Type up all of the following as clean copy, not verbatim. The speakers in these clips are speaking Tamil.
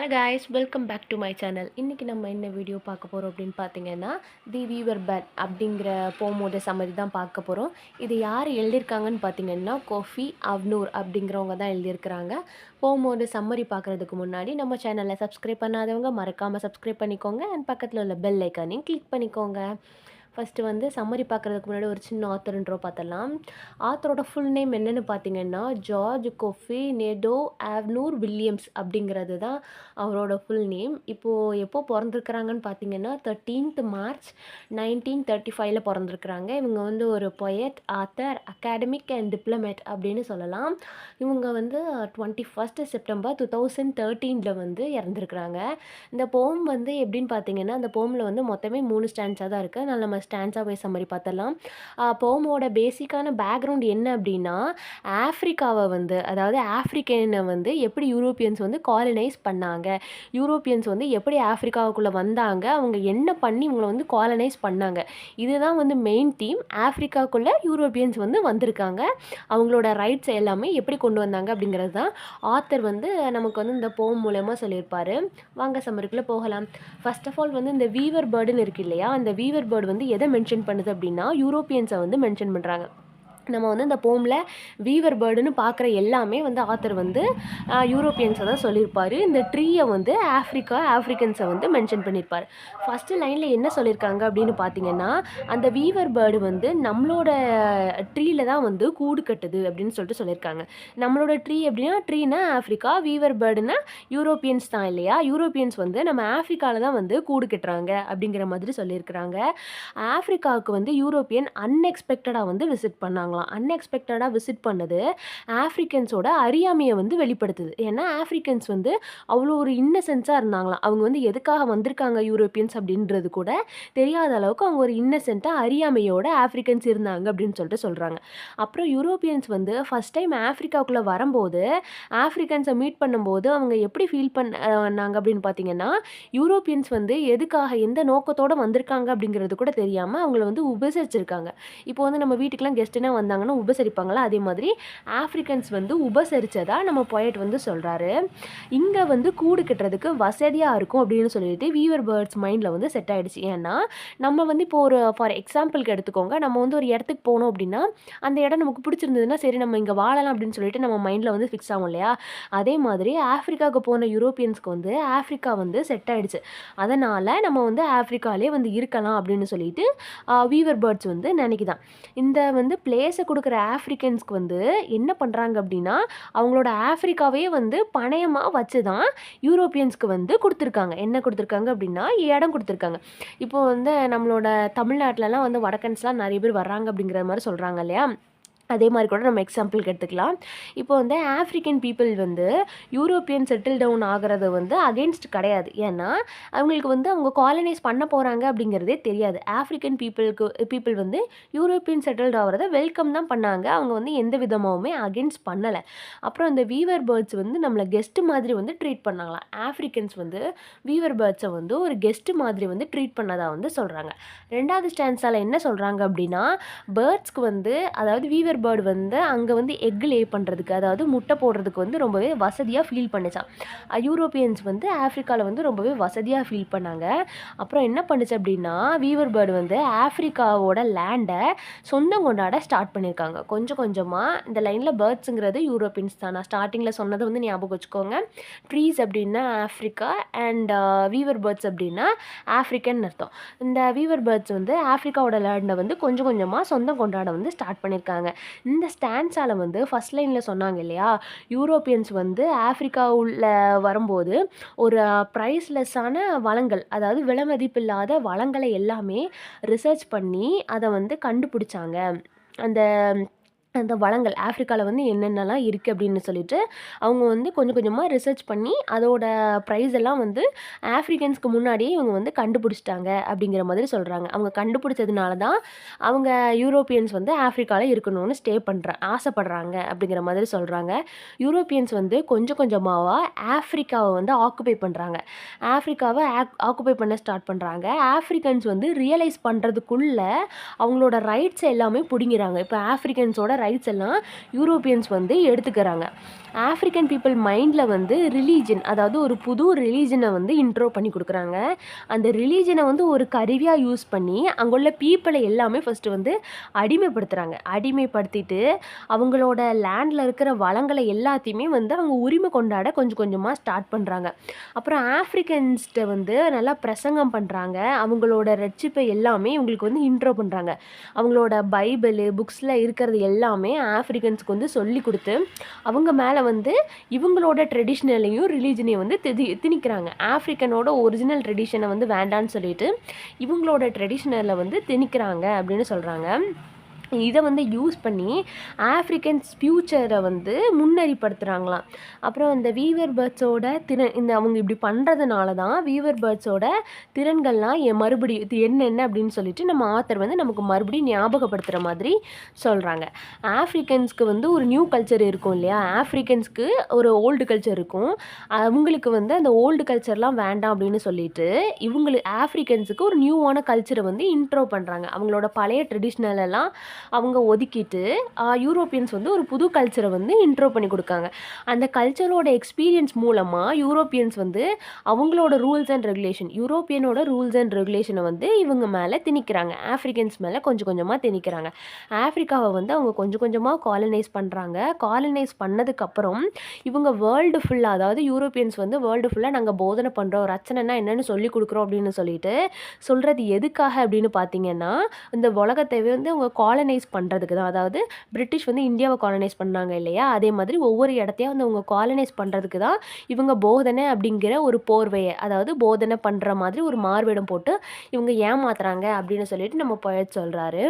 Hello guys, welcome back to my channel. இன்றைக்கி நம்ம என்ன வீடியோ பார்க்க போகிறோம் அப்படின்னு பார்த்தீங்கன்னா, தி வீவர் பேர்ட் அப்படிங்கிற போமோட சம்மரி தான் பார்க்க போகிறோம். இது யார் எழுதியிருக்காங்கன்னு பார்த்தீங்கன்னா, கோஃபி அவ்னூர் அப்படிங்கிறவங்க தான் எழுதியிருக்கிறாங்க. போமோட சம்மரி பார்க்குறதுக்கு முன்னாடி நம்ம சேனலை சப்ஸ்கிரைப் பண்ணாதவங்க மறக்காமல் சப்ஸ்கிரைப் பண்ணிக்கோங்க. அண்ட் பக்கத்தில் உள்ள பெல் ஐக்கானையும் கிளிக் பண்ணிக்கோங்க. ஃபஸ்ட்டு வந்து சம்மரி பார்க்குறதுக்கு முன்னாடி ஒரு சின்ன ஆத்தர் இன்ட்ரோ பார்த்தலாம். ஆத்தரோட ஃபுல் நேம் என்னென்னு பார்த்தீங்கன்னா, ஜார்ஜ் கோஃபி நெடோ ஆவ்னூர் வில்லியம்ஸ் அப்படிங்கிறது தான் அவரோட ஃபுல் நேம். இப்போது எப்போ பிறந்திருக்கிறாங்கன்னு பார்த்தீங்கன்னா 13th March 1935 பிறந்திருக்கிறாங்க. இவங்க வந்து ஒரு poet, author, academic and diplomat அப்படின்னு சொல்லலாம். இவங்க வந்து 21st September 2013 வந்து இறந்துருக்குறாங்க. இந்த போம் வந்து எப்படின்னு பார்த்தீங்கன்னா, அந்த போமில் வந்து மொத்தமே 3 ஸ்டான்ஸாக தான் இருக்குது. அதனால் நம்ம ஸ்டான்ஸா வைஸ் மாதிரி பார்த்தலாம். போமோட பேசிக்கான பேக்ரவுண்ட் என்ன அப்படின்னா, ஆஃப்ரிக்காவை வந்து அதாவது ஆஃப்ரிக்கனை வந்து எப்படி யூரோப்பியன்ஸ் வந்து காலனைஸ் பண்ணாங்க, யூரோப்பியன்ஸ் வந்து எப்படி ஆஃப்ரிக்காவுக்குள்ளே வந்தாங்க, அவங்க என்ன பண்ணி இவங்களை வந்து காலனைஸ் பண்ணாங்க, இதுதான் வந்து மெயின் தீம். ஆஃப்ரிக்காவுக்குள்ளே யூரோப்பியன்ஸ் வந்து வந்திருக்காங்க, அவங்களோட ரைட்ஸ் எல்லாமே எப்படி கொண்டு வந்தாங்க அப்படிங்கிறது தான் ஆத்தர் வந்து நமக்கு வந்து இந்த போம் மூலமாக சொல்லியிருப்பார். வாங்க சம்மருக்குள்ளே போகலாம். ஃபர்ஸ்ட் ஆஃப் ஆல் வந்து இந்த வீவர் பேர்டுன்னு இருக்குது இல்லையா, அந்த வீவர் பேர்டு வந்து எதை மென்ஷன் பண்ணுது அப்படின்னா யூரோப்பியன்ஸை வந்து மென்ஷன் பண்ணுறாங்க. நம்ம வந்து இந்த போமில் வீவர் பேர்டுன்னு பார்க்குற எல்லாமே வந்து ஆத்தர் வந்து யூரோப்பியன்ஸை தான் சொல்லியிருப்பார். இந்த ட்ரீயை வந்து ஆஃப்ரிக்கன்ஸை வந்து மென்ஷன் பண்ணியிருப்பார். ஃபஸ்ட்டு லைனில் என்ன சொல்லியிருக்காங்க அப்படின்னு பார்த்தீங்கன்னா, அந்த வீவர் பேர்டு வந்து நம்மளோட ட்ரீயில் தான் வந்து கூடு கட்டுது அப்படின்னு சொல்லிட்டு சொல்லியிருக்காங்க. நம்மளோட ட்ரீ எப்படின்னா, ட்ரீனா ஆஃப்ரிக்கா, வீவர் பேர்டுனா யூரோப்பியன்ஸ் தான் இல்லையா, யூரோப்பியன்ஸ் வந்து நம்ம ஆஃப்ரிக்காவில் தான் வந்து கூடு கட்டுறாங்க அப்படிங்கிற மாதிரி சொல்லியிருக்கிறாங்க. ஆஃப்ரிக்காவுக்கு வந்து யூரோப்பியன் அன்எக்ஸ்பெக்டடாக வந்து விசிட் பண்ணாங்க. அன்எக்ஸ்பெக்டடாக விசிட் பண்ணது ஆஃப்ரிக்கன்ஸோட அறியாமையை வந்து வெளிப்படுத்துது. ஏன்னா ஆஃப்ரிக்கன்ஸ் வந்து அவ்வளோ ஒரு இன்னசென்ஸாக இருந்தாங்களாம். அவங்க வந்து எதுக்காக வந்திருக்காங்க யூரோப்பியன்ஸ் அப்படின்றது கூட தெரியாத அளவுக்கு அவங்க ஒரு இன்னசென்ட்டாக அறியாமையோட ஆஃப்ரிக்கன்ஸ் இருந்தாங்க அப்படின்னு சொல்லிட்டு சொல்கிறாங்க. அப்புறம் யூரோப்பியன்ஸ் வந்து ஃபஸ்ட் டைம் ஆஃப்ரிக்காவுக்குள்ளே வரும்போது ஆஃப்ரிக்கன்ஸை மீட் பண்ணும்போது அவங்க எப்படி ஃபீல் பண்ணாங்க அப்படின்னு பார்த்தீங்கன்னா, யூரோப்பியன்ஸ் வந்து எதுக்காக எந்த நோக்கத்தோடு வந்திருக்காங்க அப்படிங்கிறது கூட தெரியாமல் அவங்கள வந்து உபசரிச்சிருக்காங்க. இப்போ வந்து நம்ம வீட்டுக்கெலாம் கெஸ்ட்டுனா வந்தாங்கன்னா உபசரிப்பாங்களா, அதே மாதிரி ஆஃப்ரிக்கன்ஸ் வந்து உபசரித்ததா நம்ம பொயட் வந்து சொல்கிறாரு. இங்கே வந்து கூடு கட்டுறதுக்கு வசதியாக இருக்கும் அப்படின்னு சொல்லிட்டு வீவர் பேர்ட்ஸ் மைண்டில் வந்து செட் ஆகிடுச்சு. ஏன்னா நம்ம வந்து இப்போ ஒரு ஃபார் எக்ஸாம்பிளுக்கு எடுத்துக்கோங்க, நம்ம வந்து ஒரு இடத்துக்கு போனோம் அப்படின்னா அந்த இடம் நமக்கு பிடிச்சிருந்ததுன்னா சரி நம்ம இங்கே வாழலாம் அப்படின்னு சொல்லிட்டு நம்ம மைண்டில் வந்து ஃபிக்ஸ் ஆகும் இல்லையா, அதே மாதிரி ஆஃப்ரிக்காவுக்கு போன யூரோப்பியன்ஸ்க்கு வந்து ஆஃப்ரிக்கா வந்து செட் ஆகிடுச்சு. அதனால் நம்ம வந்து ஆஃப்ரிக்காலே வந்து இருக்கலாம் அப்படின்னு சொல்லிட்டு வீவர் பேர்ட்ஸ் வந்து நினைக்குதான். இந்த வந்து பிளேஸை கொடுக்குற ஆஃப்ரிக்கன்ஸ்க்கு வந்து என்ன பண்ணுறாங்க அப்படின்னா, அவங்களோட ஆஃப்ரிக்காவே வந்து பணயமாக வச்சு தான் யூரோப்பியன்ஸ்க்கு வந்து கொடுத்துருக்காங்க. என்ன கொடுத்துருக்காங்க அப்படின்னா, இடம் கொடுத்துருக்காங்க. இப்போ வந்து நம்மளோட தமிழ்நாட்டிலலாம் வந்து வடக்கன்ஸ்லாம் நிறைய பேர் வர்றாங்க அப்படிங்கிற மாதிரி சொல்கிறாங்க இல்லையா, அதே மாதிரி கூட நம்ம எக்ஸாம்பிளுக்கு எடுத்துக்கலாம். இப்போ வந்து ஆஃப்ரிக்கன் பீப்புள் வந்து யூரோப்பியன் செட்டில் டவுன் ஆகிறது வந்து அகெயின்ஸ்ட் கிடையாது. ஏன்னா அவங்களுக்கு வந்து அவங்க காலனைஸ் பண்ண போகிறாங்க அப்படிங்கிறதே தெரியாது. ஆஃப்ரிக்கன் பீப்புள் வந்து யூரோப்பியன் செட்டில்ட் ஆகிறத வெல்கம் தான் பண்ணாங்க. அவங்க வந்து எந்த விதமாகவுமே அகெயின்ஸ்ட் பண்ணலை. அப்புறம் இந்த வீவர் பேர்ட்ஸ் வந்து நம்மளை கெஸ்ட்டு மாதிரி வந்து ட்ரீட் பண்ணாங்களாம். ஆஃப்ரிக்கன்ஸ் வந்து வீவர் பேர்ட்ஸை வந்து ஒரு கெஸ்ட்டு மாதிரி வந்து ட்ரீட் பண்ணதாக வந்து சொல்கிறாங்க. ரெண்டாவது ஸ்டான்ஸால் என்ன சொல்கிறாங்க அப்படின்னா, பேர்ட்ஸ்க்கு வந்து அதாவது வீவர் பேர்டு வந்து அங்கே வந்து எக் லே பண்ணுறதுக்கு அதாவது முட்டை போடுறதுக்கு வந்து ரொம்பவே வசதியாக ஃபீல் பண்ணுச்சான். யூரோப்பியன்ஸ் வந்து ஆஃப்ரிக்காவில் வந்து ரொம்பவே வசதியாக ஃபீல் பண்ணாங்க. அப்புறம் என்ன பண்ணுச்சு அப்படின்னா, வீவர் பேர்டு வந்து ஆஃப்ரிக்காவோட லேண்டை சொந்தம் கொண்டாட ஸ்டார்ட் பண்ணியிருக்காங்க. கொஞ்சம் கொஞ்சமாக இந்த லைனில் பேர்ட்ஸுங்கிறது யூரோப்பியன்ஸ் தான். நான் ஸ்டார்டிங்கில் சொன்னதை வந்து ஞாபகம் வச்சுக்கோங்க. ட்ரீஸ் அப்படின்னா ஆஃப்ரிக்கா அண்ட் வீவர் பேர்ட்ஸ் அப்படின்னா ஆஃப்ரிக்கன் அர்த்தம். இந்த வீவர் பேர்ட்ஸ் வந்து ஆஃப்ரிக்காவோட லேண்டை வந்து கொஞ்சம் கொஞ்சமாக சொந்தம் கொண்டாட வந்து ஸ்டார்ட் பண்ணியிருக்காங்க. இந்த ஸ்டான்ஸால் வந்து ஃபஸ்ட் லைனில் சொன்னாங்க இல்லையா, யூரோப்பியன்ஸ் வந்து ஆஃப்ரிக்கா உள்ள வரும்போது ஒரு ப்ரைஸ்லெஸ்ஸான வளங்கள் அதாவது விலை மதிப்பில்லாத வளங்களை எல்லாமே ரிசர்ச் பண்ணி அதை வந்து கண்டுபிடிச்சாங்க. அந்த அந்த வளங்கள் ஆஃப்ரிக்காவில் வந்து என்னென்னலாம் இருக்குது அப்படின்னு சொல்லிட்டு அவங்க வந்து கொஞ்சம் கொஞ்சமாக ரிசர்ச் பண்ணி அதோட ப்ரைஸ் எல்லாம் வந்து ஆஃப்ரிக்கன்ஸ்க்கு முன்னாடியே இவங்க வந்து கண்டுபிடிச்சிட்டாங்க அப்படிங்கிற மாதிரி சொல்கிறாங்க. அவங்க கண்டுபிடிச்சதுனால தான் அவங்க யூரோப்பியன்ஸ் வந்து ஆஃப்ரிக்காவில் இருக்கணும்னு ஆசைப்படுறாங்க அப்படிங்கிற மாதிரி சொல்கிறாங்க. யூரோப்பியன்ஸ் வந்து கொஞ்சம் கொஞ்சமாக ஆஃப்ரிக்காவை வந்து ஆக்குபை பண்ணுறாங்க. ஆஃப்ரிக்காவை ஆக்குபை பண்ண ஸ்டார்ட் பண்ணுறாங்க. ஆஃப்ரிக்கன்ஸ் வந்து ரியலைஸ் பண்ணுறதுக்குள்ளே அவங்களோட ரைட்ஸ் எல்லாமே பிடிங்கிறாங்க. இப்போ ஆஃப்ரிக்கன்ஸோட ரைட்ஸ் எல்லாம் யூரோப்பியன்ஸ் வந்து எடுத்துக்கிறாங்க. ஆஃப்ரிக்கன் பீப்புள் மைண்டில் வந்து ரிலீஜன், அதாவது ஒரு புது ரிலீஜனை வந்து இன்ட்ரோ பண்ணி கொடுக்குறாங்க. அந்த ரிலீஜனை வந்து ஒரு கருவியாக யூஸ் பண்ணி அங்குள்ள பீப்புளை எல்லாமே ஃபஸ்ட்டு வந்து அடிமைப்படுத்துகிறாங்க. அடிமைப்படுத்திட்டு அவங்களோட லேண்டில் இருக்கிற வளங்களை எல்லாத்தையுமே வந்து அவங்க உரிமை கொண்டாட கொஞ்சம் கொஞ்சமாக ஸ்டார்ட் பண்ணுறாங்க. அப்புறம் ஆஃப்ரிக்கன்ஸ்கிட்ட வந்து நல்லா பிரசங்கம் பண்ணுறாங்க. அவங்களோட ரட்சிப்பை எல்லாமே இவங்களுக்கு வந்து இன்ட்ரோ பண்ணுறாங்க. அவங்களோட பைபிள் புக்ஸில் இருக்கிறது எல்லாமே ஆஃப்ரிக்கன்ஸ்க்கு வந்து சொல்லி கொடுத்து அவங்க மேலே வந்து இவங்களோட ட்ரெடிஷ்னலையும் ரிலீஜனையும் வந்து திணிக்கிறாங்க. ஆஃப்ரிக்கனோட ஒரிஜினல் ட்ரெடிஷனை வந்து வேண்டான்னு சொல்லிட்டு இவங்களோட ட்ரெடிஷ்னலை வந்து திணிக்கிறாங்க அப்படின்னு சொல்கிறாங்க. இதை வந்து யூஸ் பண்ணி ஆஃப்ரிக்கன்ஸ் ஃப்யூச்சரை வந்து முன்னறிப்படுத்துகிறாங்களாம். அப்புறம் இந்த வீவர் பேர்ட்ஸோட இந்த அவங்க இப்படி பண்ணுறதுனால தான் வீவர் பேர்ட்ஸோட திறன்கள்லாம் மறுபடியும் இது என்னென்ன அப்படின்னு சொல்லிட்டு நம்ம ஆத்தர் வந்து நமக்கு மறுபடியும் ஞாபகப்படுத்துகிற மாதிரி சொல்கிறாங்க. ஆஃப்ரிக்கன்ஸ்க்கு வந்து ஒரு நியூ கல்ச்சர் இருக்கும் இல்லையா, ஆஃப்ரிக்கன்ஸ்க்கு ஒரு ஓல்டு கல்ச்சர் இருக்கும். அவங்களுக்கு வந்து அந்த ஓல்டு கல்ச்சர்லாம் வேண்டாம் அப்படின்னு சொல்லிட்டு இவங்களுக்கு ஆஃப்ரிக்கன்ஸுக்கு ஒரு நியூவான கல்ச்சரை வந்து இன்ட்ரோ பண்ணுறாங்க. அவங்களோட பழைய ட்ரெடிஷ்னல் எல்லாம் அவங்க ஒதுக்கிட்டு யூரோப்பியன்ஸ் வந்து ஒரு புது கல்ச்சரை வந்து இன்ட்ரோ பண்ணி கொடுக்காங்க. அந்த கல்ச்சரோட எக்ஸ்பீரியன்ஸ் மூலமாக யூரோப்பியன்ஸ் வந்து அவங்களோட ரூல்ஸ் அண்ட் ரெகுலேஷன், யூரோப்பியனோட ரூல்ஸ் அண்ட் ரெகுலேஷனை வந்து இவங்க மேலே திணிக்கிறாங்க. ஆஃப்ரிக்கன்ஸ் மேலே கொஞ்சம் கொஞ்சமாக திணிக்கிறாங்க. ஆஃப்ரிக்காவை வந்து அவங்க கொஞ்சம் கொஞ்சமாக காலனைஸ் பண்ணுறாங்க. காலனைஸ் பண்ணதுக்கப்புறம் இவங்க வேர்ல்டு ஃபுல்லாக, அதாவது யூரோப்பியன்ஸ் வந்து வேர்ல்டு ஃபுல்லாக நாங்கள் போதனை பண்ணுறோம், ரச்சனைனா என்னென்னு சொல்லி கொடுக்குறோம் அப்படின்னு சொல்லிட்டு சொல்கிறது எதுக்காக அப்படின்னு பார்த்தீங்கன்னா, இந்த உலகத்தை வந்து அவங்க காலனைஸ் பண்ணுறதுக்கு தான். அதாவது பிரிட்டிஷ் வந்து இந்தியாவை காலனைஸ் பண்ணாங்க இல்லையா, அதே மாதிரி ஒவ்வொரு இடத்தையும் வந்து அவங்க காலனைஸ் பண்ணுறதுக்கு தான் இவங்க போதனை அப்படிங்கிற ஒரு போர்வையை, அதாவது போதனை பண்ணுற மாதிரி ஒரு மார்வேடம் போட்டு இவங்க ஏமாத்துறாங்க அப்படின்னு சொல்லிட்டு நம்ம போயட் சொல்கிறாரு.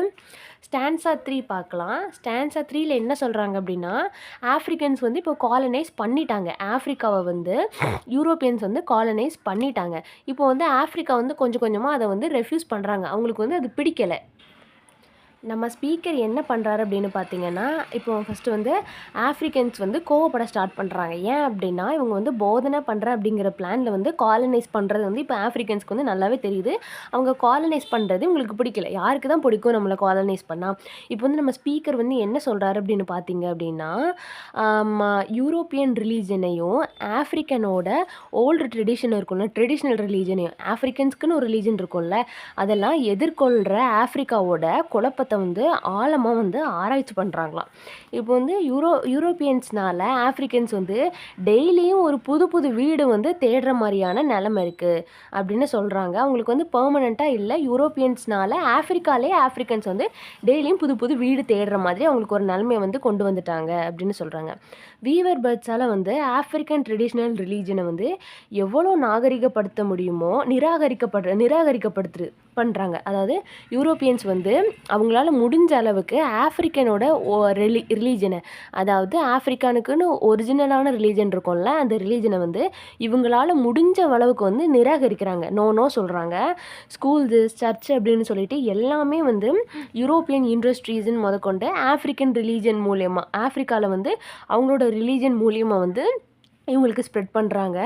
ஸ்டான்ஸா 3 பார்க்கலாம். ஸ்டான்ஸா 3ல என்ன சொல்கிறாங்க அப்படின்னா, ஆஃப்ரிக்கன்ஸ் வந்து இப்போ காலனைஸ் பண்ணிட்டாங்க. ஆஃப்ரிக்காவை வந்து யூரோப்பியன்ஸ் வந்து காலனைஸ் பண்ணிட்டாங்க. இப்போ வந்து ஆஃப்ரிக்கா வந்து கொஞ்சம் கொஞ்சமாக அதை வந்து ரெஃப்யூஸ் பண்ணுறாங்க. அவங்களுக்கு வந்து அது பிடிக்கலை. நம்ம ஸ்பீக்கர் என்ன பண்ணுறாரு அப்படின்னு பார்த்தீங்கன்னா, இப்போ ஃபஸ்ட்டு வந்து ஆஃப்ரிக்கன்ஸ் வந்து கோவப்பட ஸ்டார்ட் பண்ணுறாங்க. ஏன் அப்படின்னா, இவங்க வந்து போதனை பண்ணுறேன் அப்படிங்கிற பிளானில் வந்து காலனைஸ் பண்ணுறது வந்து இப்போ ஆஃப்ரிக்கன்ஸ்க்கு வந்து நல்லாவே தெரியுது. அவங்க காலனைஸ் பண்ணுறது இவங்களுக்கு பிடிக்கல. யாருக்கு தான் பிடிக்கும் நம்மளை காலனைஸ் பண்ணால்? இப்போ வந்து நம்ம ஸ்பீக்கர் வந்து என்ன சொல்கிறாரு அப்படின்னு பார்த்தீங்க அப்படின்னா, யூரோப்பியன் ரிலீஜனையும் ஆஃப்ரிக்கனோட ஓல்டு ட்ரெடிஷன் இருக்கும்ல, ட்ரெடிஷ்னல் ரிலீஜனையும், ஆஃப்ரிக்கன்ஸ்க்குன்னு ஒரு ரிலீஜன் இருக்கும்ல, அதெல்லாம் எதிர்கொள்கிற ஆஃப்ரிக்காவோட குழப்பத்தை வந்து ஆழமாக வந்து ஆராய்ச்சி பண்ணுறாங்களாம். இப்போ வந்து யூரோப்பியன்ஸ்னால ஆஃப்ரிக்கன்ஸ் வந்து டெய்லியும் ஒரு புது புது வீடு வந்து தேடுற மாதிரியான நிலைமை இருக்குது அப்படின்னு சொல்கிறாங்க. அவங்களுக்கு வந்து பெர்மனண்ட்டாக இல்லை, யூரோப்பியன்ஸ்னால ஆஃப்ரிக்கன்ஸ் வந்து டெய்லியும் புது புது வீடு தேடுற மாதிரி அவங்களுக்கு ஒரு நிலைமையை வந்து கொண்டு வந்துட்டாங்க அப்படின்னு சொல்கிறாங்க. வீவர் பேர்ட்ஸால் வந்து ஆஃப்ரிக்கன் ட்ரெடிஷ்னல் ரிலீஜனை வந்து எவ்வளோ நாகரிகப்படுத்த முடியுமோ நிராகரிக்கப்படுத்து பண்ணுறாங்க. அதாவது யூரோப்பியன்ஸ் வந்து அவங்களால முடிஞ்ச அளவுக்கு ஆஃப்ரிக்கனோட ரிலீஜனை, அதாவது ஆஃப்ரிக்கானுக்குன்னு ஒரிஜினலான ரிலீஜன் இருக்கும்ல, அந்த ரிலீஜனை வந்து இவங்களால முடிஞ்ச அளவுக்கு வந்து நிராகரிக்கிறாங்க. நோ சொல்கிறாங்க. ஸ்கூல்ஸு சர்ச் அப்படின்னு சொல்லிட்டு எல்லாமே வந்து யூரோப்பியன் இண்டஸ்ட்ரீஸ்ன்னு முதற்கொண்டு ஆஃப்ரிக்கன் ரிலீஜன் மூலயமா, ஆஃப்ரிக்காவில் வந்து அவங்களோட ரிலீஜன் மூலியமாக வந்து இவங்களுக்கு ஸ்ப்ரெட் பண்ணுறாங்க.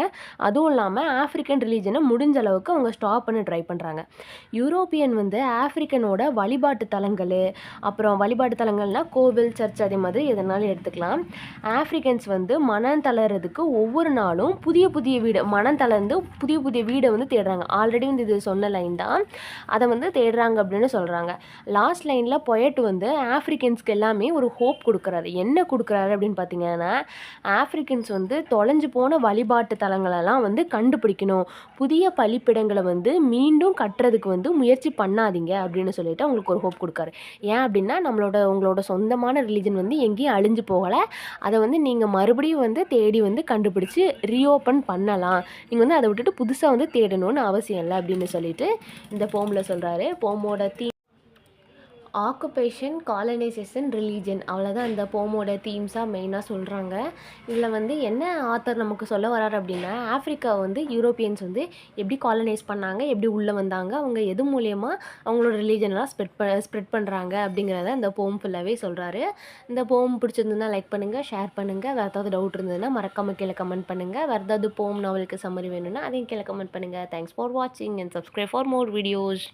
அதுவும் இல்லாமல் ஆஃப்ரிக்கன் ரிலீஜனை முடிஞ்ச அளவுக்கு அவங்க ஸ்டாப் பண்ண ட்ரை பண்ணுறாங்க. யூரோப்பியன் வந்து ஆஃப்ரிக்கனோட வழிபாட்டு தலங்கள், அப்புறம் வழிபாட்டு தலங்கள்னால் கோவில் சர்ச் அதே மாதிரி எதனாலும் எடுத்துக்கலாம். ஆஃப்ரிக்கன்ஸ் வந்து மனம் தளர்றதுக்கு ஒவ்வொரு நாளும் புதிய புதிய வீடு, மனம் தளர்ந்து புதிய புதிய வீடை வந்து தேடுறாங்க. ஆல்ரெடி வந்து இது சொன்ன லைன் தான், அதை வந்து தேடுறாங்க அப்படின்னு சொல்கிறாங்க. லாஸ்ட் லைனில் பொயட் வந்து ஆஃப்ரிக்கன்ஸ்க்கு எல்லாமே ஒரு ஹோப் கொடுக்குறாரு. என்ன கொடுக்குறாரு அப்படின்னு பார்த்தீங்கன்னா, ஆஃப்ரிக்கன்ஸ் வந்து தொலைஞ்சு போன வழிபாட்டு தலங்களெல்லாம் வந்து கண்டுபிடிக்கணும், புதிய பலிப்பிடங்களை வந்து மீண்டும் கட்டுறதுக்கு வந்து முயற்சி பண்ணாதீங்க அப்படின்னு சொல்லிட்டு அவங்களுக்கு ஒரு ஹோப் கொடுக்காரு. ஏன் அப்படின்னா, உங்களோட சொந்தமான ரிலீஜன் வந்து எங்கேயும் அழிஞ்சு போகலை, அதை வந்து நீங்கள் மறுபடியும் வந்து தேடி வந்து கண்டுபிடிச்சி ரீஓப்பன் பண்ணலாம், நீங்கள் வந்து அதை விட்டுட்டு புதுசாக வந்து தேடணும்னு அவசியம் இல்லை அப்படின்னு சொல்லிட்டு இந்த போமில் சொல்கிறாரு. போமோட ஆக்குபேஷன், காலனைசேஷன், ரிலீஜன், அவ்வளோதான் இந்த போமோட தீம்ஸாக மெயினாக சொல்கிறாங்க. இதில் வந்து என்ன ஆத்தர் நமக்கு சொல்ல வராரு அப்படின்னா, ஆஃப்ரிக்கா வந்து யூரோப்பியன்ஸ் வந்து எப்படி காலனைஸ் பண்ணாங்க, எப்படி உள்ளே வந்தாங்க, அவங்க எது மூலயமா அவங்களோட ரிலீஜன்லாம் ஸ்ப்ரெட் பண்ணுறாங்க அப்படிங்கிறத இந்த போம் ஃபுல்லாகவே சொல்கிறாரு. இந்த போம் பிடிச்சிருந்ததுன்னா லைக் பண்ணுங்கள், ஷேர் பண்ணுங்கள். வேறு ஏதாவது டவுட் இருந்ததுன்னா மறக்காமல் கீழே கமெண்ட் பண்ணுங்கள். வேறு ஏதாவது போம் நாவலுக்கு சம்மரி வேணும்னா அதையும் கீழே கமெண்ட் பண்ணுங்கள். தேங்க்ஸ் ஃபார் வாட்சிங் and subscribe for more videos.